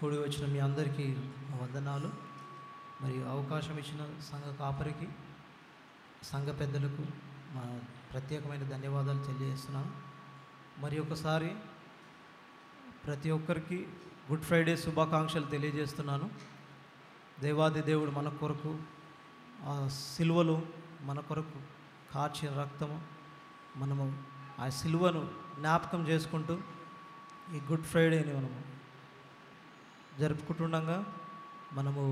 కూడి వచ్చిన మీ అందరికీ వందనాలు. మరియు అవకాశం ఇచ్చిన సంఘ కాపరికి, సంఘ పెద్దలకు మా ప్రత్యేకమైన ధన్యవాదాలు తెలియజేస్తున్నాను. మరి ఒకసారి ప్రతి ఒక్కరికి గుడ్ ఫ్రైడే శుభాకాంక్షలు తెలియజేస్తున్నాను. దేవాది దేవుడు మన కొరకు ఆ సిలువలో మన కొరకు కార్చిన రక్తము, మనము ఆ సిలువను జ్ఞాపకం చేసుకుంటూ ఈ గుడ్ ఫ్రైడేని మనము జరుపుకుంటుండగా మనము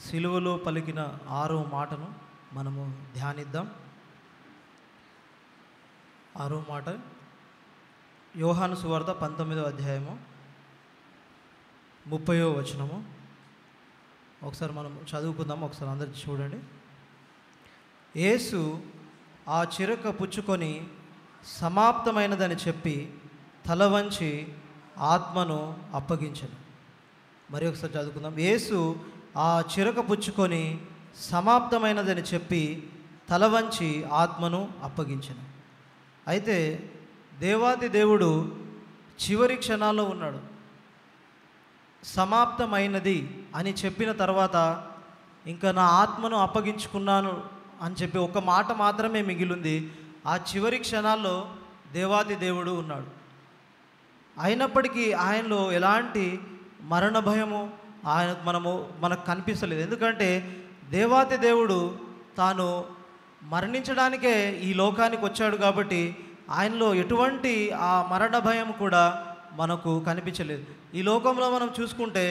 సిలువలో పలికిన 6వ మాటను మనము ధ్యానిద్దాం. 6వ మాట యోహాను సువార్త 19వ అధ్యాయము 30వ వచనము. ఒకసారి మనం చదువుకుందాం. ఒకసారి అందరు చూడండి. యేసు ఆ చిరక పుచ్చుకొని సమాప్తమైనదని చెప్పి తల వంచి ఆత్మను అప్పగించెను. మరి ఒకసారి చదువుకుందాం. యేసు ఆ చిరక పుచ్చుకొని సమాప్తమైనదని చెప్పి తల వంచి ఆత్మను అప్పగించెను. అయితే దేవాది దేవుడు చివరి క్షణాల్లో ఉన్నాడు. సమాప్తమైనది అని చెప్పిన తర్వాత ఇంకా నా ఆత్మను అప్పగించుకున్నాను అని చెప్పి ఒక మాట మాత్రమే మిగిలింది. ఆ చివరి క్షణాల్లో దేవాది దేవుడు ఉన్నాడు. అయినప్పటికీ ఆయనలో ఎలాంటి మరణ భయము మనకు కనిపిస్తలేదు. ఎందుకంటే దేవాది దేవుడు తాను మరణించడానికే ఈ లోకానికి వచ్చాడు కాబట్టి ఆయనలో ఎటువంటి ఆ మరణ భయం కూడా మనకు కనిపించలేదు. ఈ లోకంలో మనం చూసుకుంటే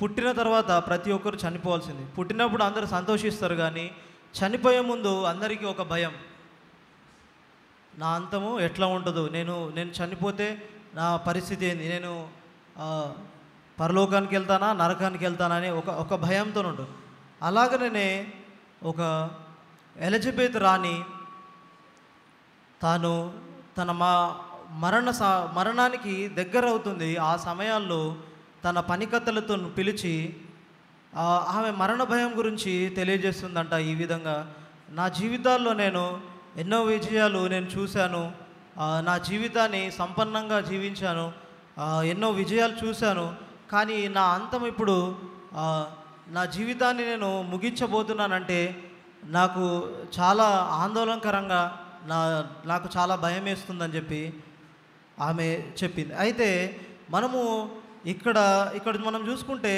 పుట్టిన తర్వాత ప్రతి ఒక్కరు చనిపోవాల్సింది. పుట్టినప్పుడు అందరూ సంతోషిస్తారు, కానీ చనిపోయే ముందు అందరికీ ఒక భయం. నా అంతము ఎట్లా ఉంటుందో, నేను చనిపోతే నా పరిస్థితి ఏంది, నేను పరలోకానికి వెళ్తానా నరకానికి వెళ్తానా అని ఒక భయంతో ఉంటుంది. అలాగనే ఒక ఎలిజబెత్ రాణి తాను తన మరణానికి దగ్గర అవుతుంది. ఆ సమయాల్లో తన పనికత్తెలతో పిలిచి ఆమె మరణ భయం గురించి తెలియజేస్తుందంట. ఈ విధంగా నా జీవితాల్లో నేను ఎన్నో విజయాలు నేను చూశాను, నా జీవితాన్ని సంపన్నంగా జీవించాను, ఎన్నో విజయాలు చూశాను, కానీ నా అంతం ఇప్పుడు నా జీవితాన్ని నేను ముగించబోతున్నానంటే నాకు చాలా ఆందోళనకరంగా నాకు చాలా భయం వేస్తుందని చెప్పి ఆమె చెప్పింది. అయితే మనము ఇక్కడ మనం చూసుకుంటే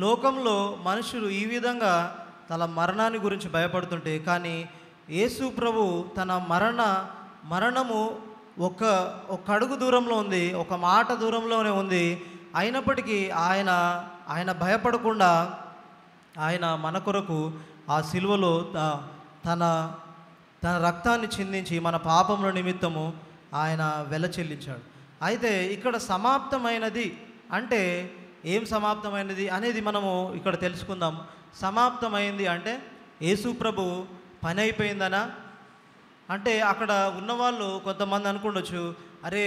లోకంలో మనుషులు ఈ విధంగా తన మరణాన్ని గురించి భయపడుతుంటే, కానీ యేసు ప్రభు తన మరణము ఒక అడుగు దూరంలో ఉంది, ఒక మాట దూరంలోనే ఉంది. అయినప్పటికీ ఆయన భయపడకుండా ఆయన మన కొరకు ఆ సిలువలో తన రక్తాన్ని చిందించి మన పాపముల నిమిత్తము ఆయన వెల చెల్లించాడు. అయితే ఇక్కడ సమాప్తమైనది అంటే ఏం సమాప్తమైనది అనేది మనము ఇక్కడ తెలుసుకుందాం. సమాప్తమైంది అంటే యేసు ప్రభు పని అయిపోయిందనా అంటే, అక్కడ ఉన్నవాళ్ళు కొంతమంది అనుకుండొచ్చు, అరే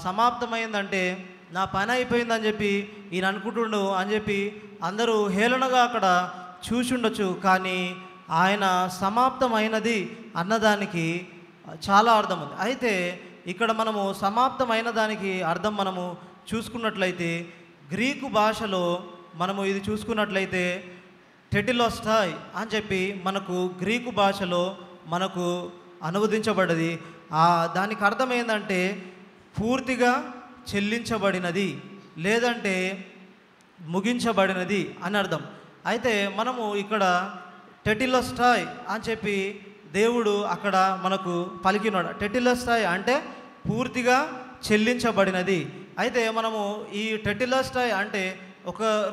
సమాప్తమైందంటే నా పని అయిపోయిందని చెప్పి ఈయన అనుకుంటుండు అని చెప్పి అందరూ హేళనగా అక్కడ చూసుండొచ్చు. కానీ ఆయన సమాప్తమైనది అన్నదానికి చాలా అర్థం ఉంది. అయితే ఇక్కడ మనము సమాప్తమైన దానికి అర్థం మనము చూసుకున్నట్లయితే గ్రీకు భాషలో మనము ఇది చూసుకున్నట్లయితే టెటిలోస్టాయ్ అని చెప్పి మనకు గ్రీకు భాషలో మనకు అనువదించబడ్డది. దానికి అర్థం ఏంటంటే పూర్తిగా చెల్లించబడినది లేదంటే ముగించబడినది అని అర్థం. అయితే మనము ఇక్కడ టెటిలోస్టాయ్ అని చెప్పి దేవుడు అక్కడ మనకు పలికినాడు. టెటిలోస్టాయ్ అంటే పూర్తిగా చెల్లించబడినది. అయితే మనము ఈ టెటిలోస్టాయ్ అంటే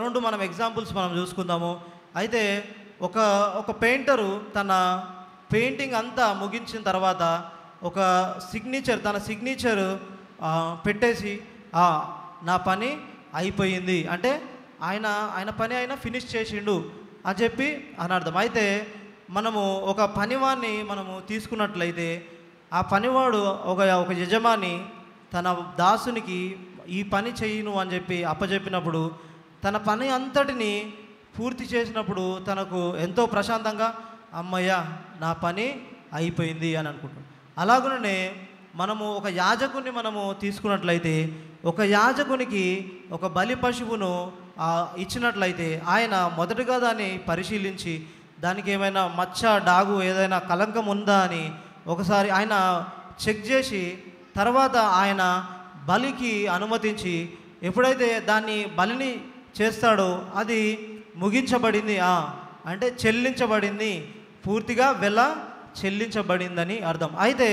రెండు మనం ఎగ్జాంపుల్స్ మనం చూసుకుందాము. అయితే ఒక పెయింటరు తన పెయింటింగ్ అంతా ముగించిన తర్వాత తన సిగ్నేచర్ పెట్టేసి నా పని అయిపోయింది అంటే ఆయన పని ఆయన ఫినిష్ చేసిండు అని చెప్పి అని అర్థం. అయితే మనము ఒక పనివాడిని మనము తీసుకున్నట్లయితే ఆ పనివాడు ఒక యజమాని తన దాసునికి ఈ పని చేయను అని చెప్పి అప్పచెప్పినప్పుడు తన పని అంతటిని పూర్తి చేసినప్పుడు తనకు ఎంతో ప్రశాంతంగా అమ్మయ్య నా పని అయిపోయింది అని అనుకుంటాం. అలాగనే మనము ఒక యాజకుని మనము తీసుకున్నట్లయితే ఒక యాజకునికి ఒక బలి పశువును ఇచ్చినట్లయితే ఆయన మొదటగా దాన్ని పరిశీలించి దానికి ఏమైనా మచ్చ డాగు ఏదైనా కలంకం ఉందా అని ఒకసారి ఆయన చెక్ చేసి తర్వాత ఆయన బలికి అనుమతించి ఎప్పుడైతే దాన్ని బలిని చేస్తాడో అది ముగించబడింది అంటే చెల్లించబడింది, పూర్తిగా వెల చెల్లించబడిందని అర్థం. అయితే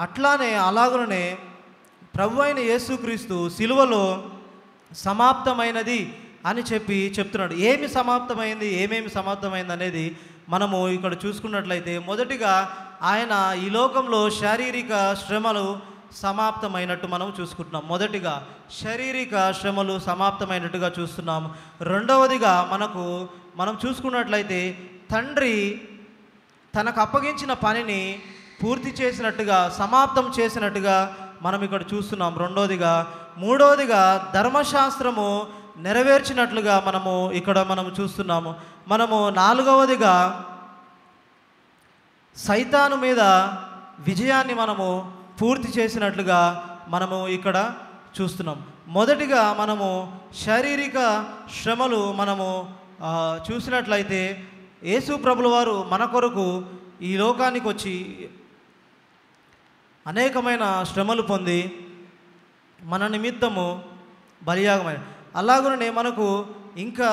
అట్లానే అలాగనే ప్రభు అయిన యేసుక్రీస్తు సిలువలో సమాప్తమైనది అని చెప్తున్నాడు. ఏమి సమాప్తమైంది, ఏమేమి సమాప్తమైంది అనేది మనము ఇక్కడ చూసుకున్నట్లయితే మొదటిగా ఆయన ఈ లోకంలో శారీరక శ్రమలు సమాప్తమైనట్టు మనం చూసుకుంటున్నాం. మొదటిగా శారీరక శ్రమలు సమాప్తమైనట్టుగా చూస్తున్నాము. రెండవదిగా మనం చూసుకున్నట్లయితే తండ్రి తనకు అప్పగించిన పనిని పూర్తి చేసినట్టుగా, సమాప్తం చేసినట్టుగా మనం ఇక్కడ చూస్తున్నాం. రెండవదిగా, మూడవదిగా ధర్మశాస్త్రము నెరవేర్చినట్లుగా మనం చూస్తున్నాము. నాలుగవదిగా సైతాను మీద విజయాన్ని పూర్తి చేసినట్లుగా ఇక్కడ చూస్తున్నాం. మొదటిగా శారీరక శ్రమలు చూసినట్లయితే యేసు ప్రభుల వారు మన కొరకు ఈ లోకానికి వచ్చి అనేకమైన శ్రమలు పొంది మన నిమిత్తము బలియాగమైన, అలాగనే మనకు ఇంకా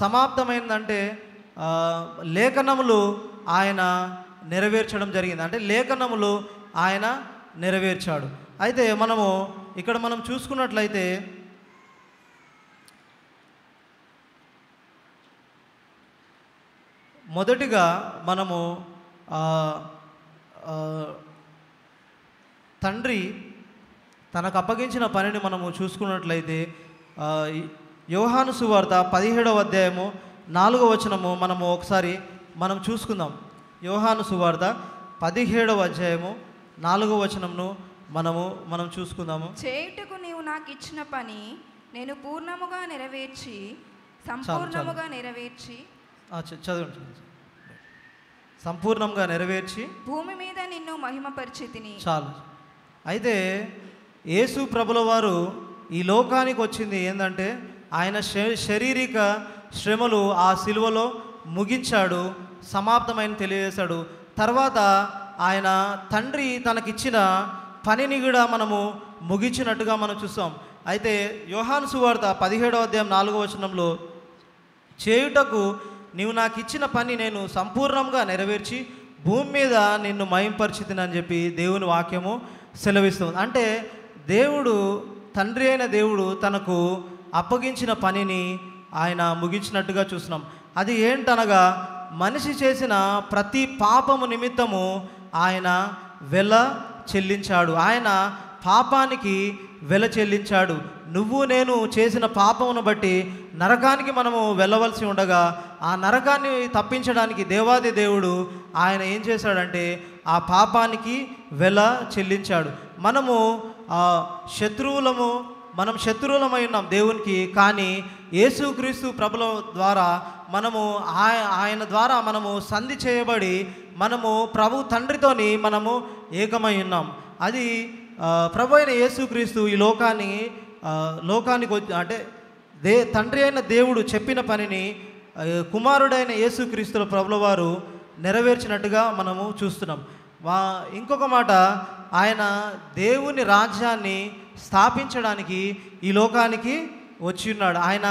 సమాప్తమైందంటే లేఖనములు ఆయన నెరవేర్చడం జరిగింది. అంటే లేఖనములు ఆయన నెరవేర్చాడు. అయితే ఇక్కడ చూసుకున్నట్లయితే మొదటిగా తండ్రి తనకు అప్పగించిన పనిని చూసుకున్నట్లయితే యోహాను సువార్త 17వ అధ్యాయము 4వ వచనము ఒకసారి చూసుకుందాం. యోహాను సువార్త 17వ అధ్యాయము 4వ వచనంను మనం చూసుకుందాము. చేయుటకు నీవు నాకు ఇచ్చిన పని నేను పూర్ణముగా నెరవేర్చి సంపూర్ణముగా నెరవేర్చి చదవండి. సంపూర్ణంగా నెరవేర్చి భూమి మీద నిన్ను మహిమపరిచితిని. చాలు. అయితే యేసు ప్రభుల వారు ఈ లోకానికి వచ్చింది ఏంటంటే ఆయన శారీరక శ్రమలు ఆ సిలువలో ముగించాడు, సమాప్తమైన తెలియజేశాడు. తర్వాత ఆయన తండ్రి తనకిచ్చిన పనిని కూడా ముగించినట్టుగా చూస్తాం. అయితే యోహాను సువార్త 17వ అధ్యాయం 4వ వచనంలో చేయుటకు నీవు నాకు ఇచ్చిన పని నేను సంపూర్ణంగా నెరవేర్చి భూమి మీద నిన్ను మహింపరిచితినని చెప్పి దేవుని వాక్యము సెలవిస్తుంది. అంటే దేవుడు, తండ్రి అయిన దేవుడు తనకు అప్పగించిన పనిని ఆయన ముగించినట్టుగా చూస్తున్నాం. అది ఏంటనగా మనిషి చేసిన ప్రతి పాపము నిమిత్తము ఆయన వెల చెల్లించాడు. ఆయన పాపానికి వెల చెల్లించాడు. నువ్వు నేను చేసిన పాపమును బట్టి నరకానికి వెళ్ళవలసి ఉండగా ఆ నరకాన్ని తప్పించడానికి దేవాది దేవుడు ఆయన ఏం చేశాడంటే ఆ పాపానికి వెల చెల్లించాడు. శత్రువులమై ఉన్నాం దేవునికి, కానీ యేసుక్రీస్తు ప్రభుల ద్వారా ఆయన ద్వారా సంధి చేయబడి ప్రభు తండ్రితోని ఏకమై ఉన్నాం. అది ప్రభు అయిన యేసుక్రీస్తు ఈ లోకానికి అంటే తండ్రి అయిన దేవుడు చెప్పిన పనిని కుమారుడైన యేసుక్రీస్తుల ప్రభుల వారు నెరవేర్చినట్టుగా చూస్తున్నాం. ఇంకొక మాట, ఆయన దేవుని రాజ్యాన్ని స్థాపించడానికి ఈ లోకానికి వచ్చి ఉన్నాడు. ఆయన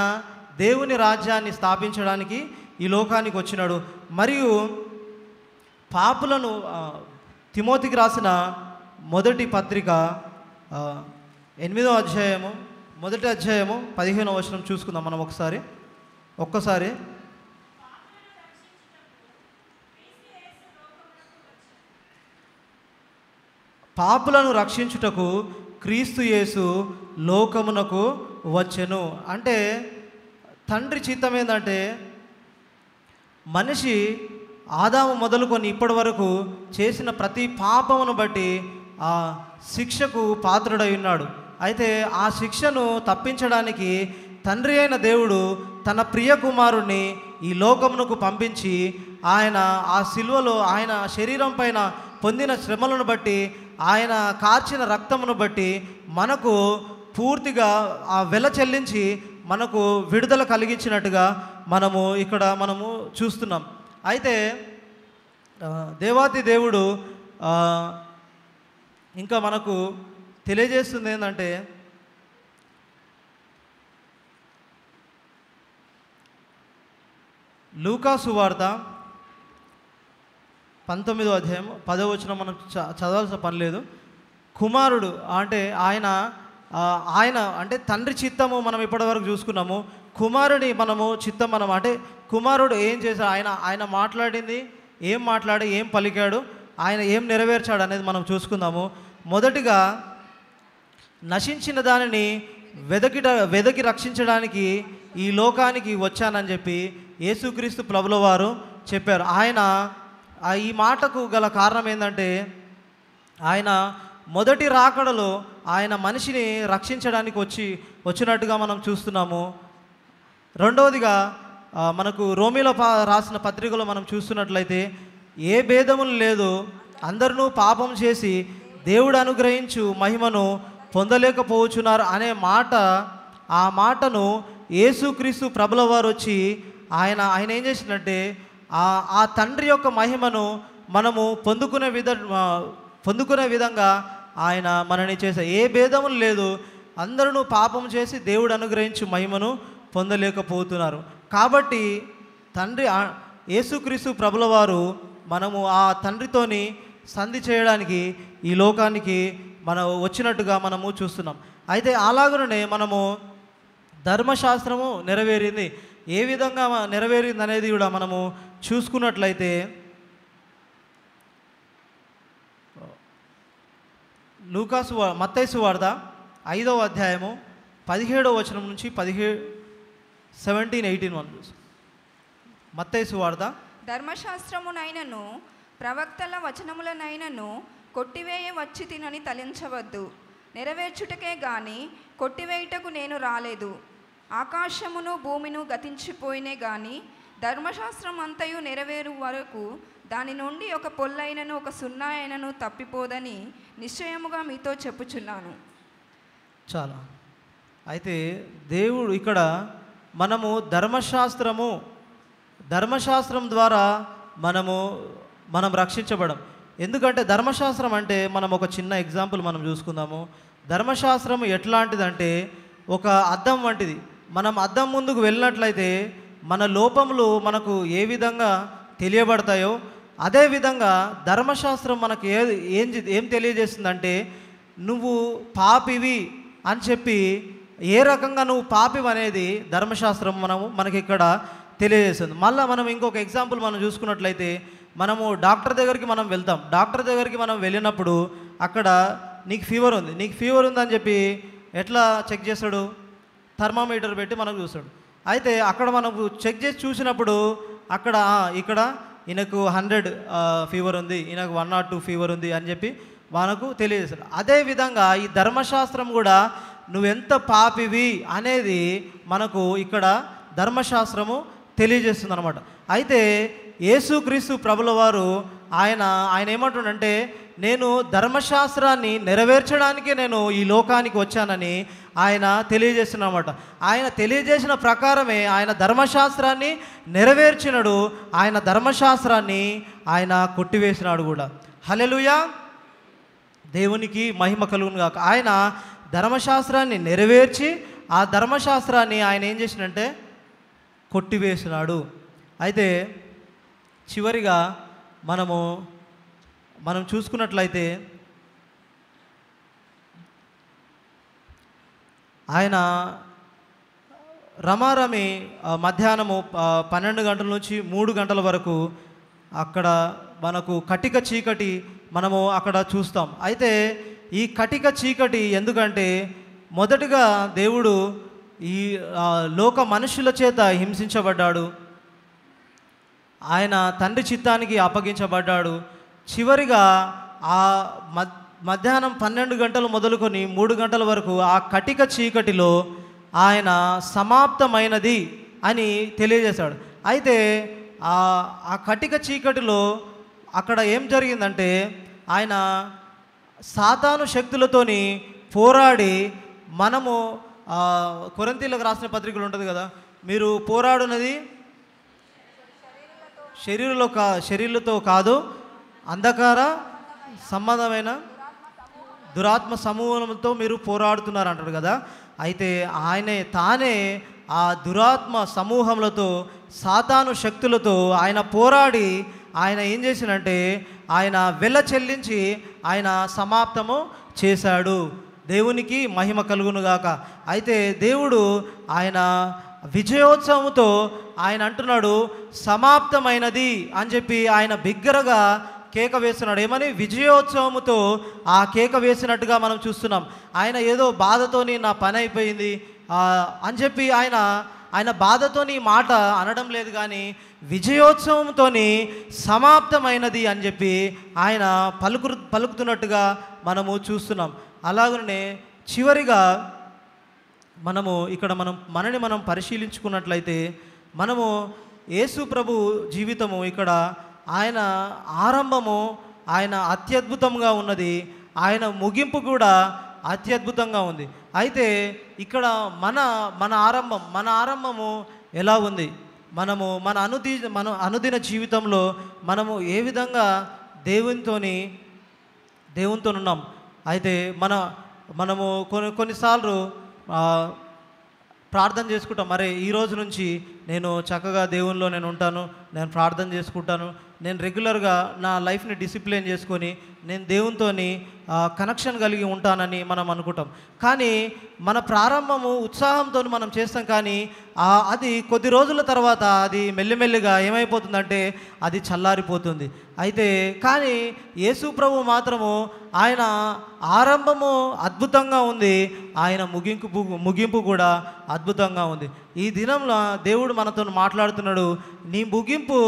దేవుని రాజ్యాన్ని స్థాపించడానికి ఈ లోకానికి వచ్చినాడు. మరియు పాపులను తిమోతికి రాసిన మొదటి పత్రిక 8వ అధ్యాయము 1వ అధ్యాయము 15వ వచనం చూసుకుందాం ఒక్కసారి. పాపులను రక్షించుటకు క్రీస్తు యేసు లోకమునకు వచ్చెను. అంటే తండ్రి చిత్తం ఏంటంటే మనిషి ఆదాము మొదలుకొని ఇప్పటి వరకు చేసిన ప్రతి పాపమును బట్టి ఆ శిక్షకు పాత్రుడై ఉన్నాడు. అయితే ఆ శిక్షను తప్పించడానికి తండ్రి అయిన దేవుడు తన ప్రియ కుమారుణ్ణి ఈ లోకమునకు పంపించి ఆయన ఆ సిలువలో ఆయన శరీరం పైన పొందిన శ్రమలను బట్టి ఆయన కార్చిన రక్తమును బట్టి మనకు పూర్తిగా ఆ వెల చెల్లించి మనకు విడుదల కలిగించినట్టుగా మనము చూస్తున్నాం. అయితే దేవాతి దేవుడు ఇంకా మనకు తెలియజేస్తుంది ఏంటంటే, లూకా సువార్త 19వ అధ్యాయం 10వ వచనం మనం చదవాల్సిన పని లేదు. కుమారుడు అంటే ఆయన అంటే తండ్రి చిత్తము మనం ఇప్పటివరకు చూసుకున్నాము. కుమారుడి చిత్తం అంటే కుమారుడు ఏం చేశాడు, ఆయన మాట్లాడింది ఏం పలికాడు, ఆయన ఏం నెరవేర్చాడు అనేది మనం చూసుకుందాము. మొదటిగా నశించిన దానిని వెదకి రక్షించడానికి ఈ లోకానికి వచ్చానని చెప్పి యేసుక్రీస్తు ప్రభుల వారు చెప్పారు. ఆయన ఈ మాటకు గల కారణం ఏంటంటే, ఆయన మొదటి రాకడలో ఆయన మనిషిని రక్షించడానికి వచ్చినట్టుగా మనం చూస్తున్నాము. రెండవదిగా మనకు రోమిలో రాసిన పత్రికలో మనం చూస్తున్నట్లయితే, ఏ భేదములు లేదు, అందరూ పాపం చేసి దేవుడు అనుగ్రహించు మహిమను పొందలేకపోవచ్చున్నారు అనే ఆ మాటను యేసుక్రీస్తు ప్రభుల వారు వచ్చి ఆయన ఏం చేసినట్టే ఆ తండ్రి యొక్క మహిమను మనము పొందుకునే విధంగా ఆయన మనని చేసే, ఏ భేదములు లేదు, అందరూ పాపం చేసి దేవుడు అనుగ్రహించు మహిమను పొందలేకపోతున్నారు. కాబట్టి తండ్రి యేసుక్రీస్తు ప్రభుల వారు మనము ఆ తండ్రితోని సంధి చేయడానికి ఈ లోకానికి వచ్చినట్టుగా మనము చూస్తున్నాం. అయితే అలాగనే మనము ధర్మశాస్త్రము నెరవేరింది, ఏ విధంగా నెరవేరింది అనేది కూడా మనము చూసుకున్నట్లయితే, మత్తయి సువార్త 5వ అధ్యాయము 17వ వచనం నుంచి 17-18 మత్తయి సువార్త. ధర్మశాస్త్రమునైనను ప్రవక్తల వచనములనైనను కొట్టివేయ వచ్చి తినని తలించవద్దు, నెరవేర్చుటకే గాని కొట్టివేయుటకు నేను రాలేదు. ఆకాశమును భూమిను గతించిపోయినే గాని ధర్మశాస్త్రం అంతయు నెరవేరు వరకు దాని నుండి ఒక పొల్లైనను ఒక సున్నా అయినను తప్పిపోదని నిశ్చయముగా మీతో చెప్పుచున్నాను. చాలా. అయితే దేవుడు ఇక్కడ మనము ధర్మశాస్త్రం ద్వారా మనం రక్షించబడం. ఎందుకంటే ధర్మశాస్త్రం అంటే మనం ఒక చిన్న ఎగ్జాంపుల్ మనం చూసుకుందాము. ధర్మశాస్త్రం ఎట్లాంటిదంటే ఒక అద్దం వంటిది. మనం అద్దం ముందుకు వెళ్ళినట్లయితే మన లోపములు మనకు ఏ విధంగా తెలియబడతాయో అదేవిధంగా ధర్మశాస్త్రం మనకు ఏం తెలియజేస్తుందంటే, నువ్వు పాపివి అని చెప్పి ఏ రకంగా నువ్వు పాపివి అనేది ధర్మశాస్త్రం మనకి ఇక్కడ తెలియజేస్తుంది. మళ్ళీ మనం ఇంకొక ఎగ్జాంపుల్ మనం చూసుకున్నట్లయితే, మనము డాక్టర్ దగ్గరికి మనం వెళ్తాం. డాక్టర్ దగ్గరికి మనం వెళ్ళినప్పుడు అక్కడ నీకు ఫీవర్ ఉందని చెప్పి ఎట్లా చెక్ చేస్తాడు? థర్మామీటర్ పెట్టి మనకు చూస్తాడు. అయితే అక్కడ మనకు చెక్ చేసి చూసినప్పుడు ఇక్కడ ఈయనకు 100 ఫీవర్ ఉంది, ఈయనకు 102 ఫీవర్ ఉంది అని చెప్పి మనకు తెలియజేస్తాడు. అదేవిధంగా ఈ ధర్మశాస్త్రం కూడా నువ్వెంత పాపివి అనేది మనకు ఇక్కడ ధర్మశాస్త్రము తెలియజేస్తుంది అనమాట. అయితే యేసుక్రీస్తు ప్రభుల వారు ఆయన ఏమంటుండంటే, నేను ధర్మశాస్త్రాన్ని నెరవేర్చడానికే నేను ఈ లోకానికి వచ్చానని ఆయన తెలియజేస్తున్నమాట. ఆయన తెలియజేసిన ప్రకారమే ఆయన ధర్మశాస్త్రాన్ని నెరవేర్చినాడు, ఆయన ధర్మశాస్త్రాన్ని ఆయన కొట్టివేసినాడు కూడా. హల్లెలూయా, దేవునికి మహిమ కలుగును గాక. ఆయన ధర్మశాస్త్రాన్ని నెరవేర్చి ఆ ధర్మశాస్త్రాన్ని ఆయన ఏం చేసినంటే కొట్టివేసినాడు. అయితే చివరిగా మనం చూసుకున్నట్లయితే, ఆయన రమారమి మధ్యాహ్నము 12 గంటల నుంచి 3 గంటల వరకు అక్కడ మనకు కటిక చీకటి మనము అక్కడ చూస్తాం. అయితే ఈ కటిక చీకటి ఎందుకంటే, మొదటిగా దేవుడు ఈ లోక మనుషుల చేత హింసించబడ్డాడు, ఆయన తండ్రి చిత్తానికి అప్పగించబడ్డాడు. చివరిగా ఆ మధ్యాహ్నం 12 గంటలు మొదలుకొని 3 గంటల వరకు ఆ కటిక చీకటిలో ఆయన సమాప్తమైనది అని తెలియజేశాడు. అయితే ఆ కటిక చీకటిలో అక్కడ ఏం జరిగిందంటే, ఆయన సాతాను శక్తులతోని పోరాడి మనము కొరింథీయులకు రాసిన పత్రికలు ఉంటుంది కదా, మీరు పోరాడునది శరీరులతో కాదు, అంధకార సంబంధమైన దురాత్మ సమూహంతో మీరు పోరాడుతున్నారు అంటాడు కదా. అయితే తానే ఆ దురాత్మ సమూహములతో, సాతాను శక్తులతో ఆయన పోరాడి ఆయన ఏం చేసినంటే ఆయన వెల చెల్లించి ఆయన సమాప్తము చేశాడు. దేవునికి మహిమ కలుగునుగాక. అయితే దేవుడు ఆయన విజయోత్సవంతో ఆయన అంటున్నాడు సమాప్తమైనది అని చెప్పి ఆయన బిగ్గరగా కేక వేస్తున్నాడు. ఏమని? విజయోత్సవముతో ఆ కేక వేసినట్టుగా మనం చూస్తున్నాం. ఆయన ఏదో బాధతోని నా పని అయిపోయింది అని చెప్పి ఆయన బాధతోని మాట అనడం లేదు, కానీ విజయోత్సవంతో సమాప్తమైనది అని చెప్పి ఆయన పలుకుతున్నట్టుగా మనము చూస్తున్నాం. అలాగనే చివరిగా మనము ఇక్కడ మనని మనం పరిశీలించుకున్నట్లయితే మనము యేసు ప్రభు జీవితము ఇక్కడ ఆయన ఆరంభము ఆయన అత్యద్భుతంగా ఉన్నది, ఆయన ముగింపు కూడా అత్యద్భుతంగా ఉంది. అయితే ఇక్కడ మన ఆరంభము ఎలా ఉంది? మన అనుదిన జీవితంలో మనము ఏ విధంగా దేవునితో ఉన్నాం? అయితే మనము కొన్నిసార్లు ప్రార్థన చేసుకుంటాం, మరే ఈ రోజు నుంచి నేను చక్కగా దేవునిలో నేను ఉంటాను, నేను ప్రార్థన చేసుకుంటాను, నేను రెగ్యులర్గా నా లైఫ్ని డిసిప్లిన్ చేసుకొని నేను దేవునితోని కనెక్షన్ కలిగి ఉంటానని మనం అనుకుంటాం. కానీ మన ప్రారంభము ఉత్సాహంతో మనం చేస్తాం, కానీ అది కొద్ది రోజుల తర్వాత అది మెల్లిమెల్లిగా ఏమైపోతుందంటే అది చల్లారిపోతుంది. అయితే కానీ యేసు ప్రభు మాత్రము ఆయన ఆరంభము అద్భుతంగా ఉంది, ఆయన ముగింపు కూడా అద్భుతంగా ఉంది. ఈ దినంలో దేవుడు మనతో మాట్లాడుతున్నాడు, నీ ముగింపు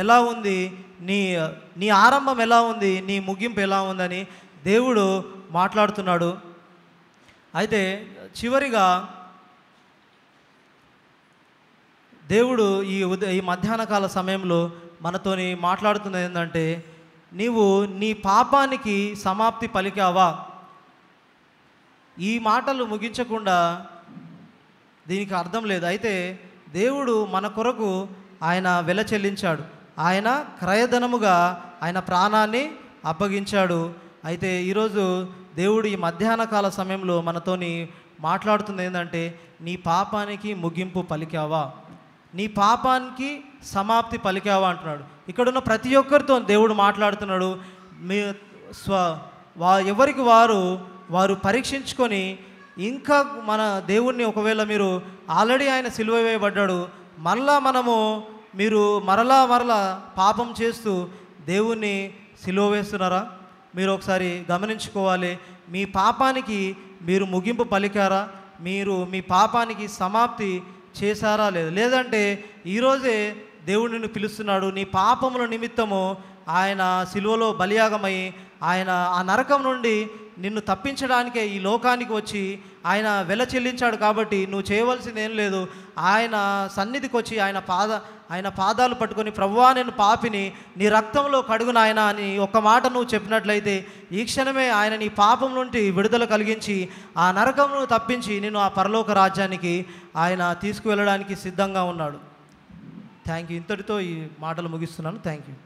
ఎలా ఉంది, నీ ఆరంభం ఎలా ఉంది, నీ ముగింపు ఎలా ఉందని దేవుడు మాట్లాడుతున్నాడు. అయితే చివరిగా దేవుడు ఈ మధ్యాహ్న కాల సమయంలో మనతోని మాట్లాడుతున్నది ఏంటంటే, నీవు నీ పాపానికి సమాప్తి పలికావా? ఈ మాటలు ముగించకుండా దీనికి అర్థం లేదు. అయితే దేవుడు మన కొరకు ఆయన వెల చెల్లించాడు, ఆయన క్రయధనముగా ఆయన ప్రాణాన్ని అప్పగించాడు. అయితే ఈరోజు దేవుడు ఈ మధ్యాహ్న కాల సమయంలో మనతోని మాట్లాడుతుంది ఏంటంటే, నీ పాపానికి ముగింపు పలికావా, నీ పాపానికి సమాప్తి పలికావా అంటున్నాడు. ఇక్కడున్న ప్రతి ఒక్కరితో దేవుడు మాట్లాడుతున్నాడు. ఎవరికి వారు పరీక్షించుకొని, ఇంకా మన దేవుణ్ణి ఒకవేళ మీరు ఆల్రెడీ ఆయన సిలువ వేయబడ్డాడు, మీరు మరలా పాపం చేస్తూ దేవుణ్ణి సిలువ వేస్తున్నారా? మీరు ఒకసారి గమనించుకోవాలి. మీ పాపానికి మీరు ముగింపు పలికారా? మీరు మీ పాపానికి సమాప్తి చేశారా? లేదంటే ఈరోజే దేవుడు నిన్ను పిలుస్తున్నాడు. నీ పాపముల నిమిత్తము ఆయన సిలువలో బలియాగమై ఆయన ఆ నరకం నుండి నిన్ను తప్పించడానికే ఈ లోకానికి వచ్చి ఆయన వెల చెల్లించాడు. కాబట్టి నువ్వు చేయవలసింది ఏం లేదు, ఆయన సన్నిధికి వచ్చి ఆయన పాదాలు పట్టుకొని, ప్రభువా నేను పాపిని, నీ రక్తంలో కడుగు నాయనా అని ఒక్క మాట నువ్వు చెప్పినట్లయితే ఈ క్షణమే ఆయన నీ పాపం నుండి విడుదల కలిగించి ఆ నరకమును తప్పించి నిన్ను ఆ పరలోక రాజ్యానికి ఆయన తీసుకువెళ్ళడానికి సిద్ధంగా ఉన్నాడు. Thank you. ఇంతటితో ఈ మాటలు ముగిస్తున్నాను. Thank you.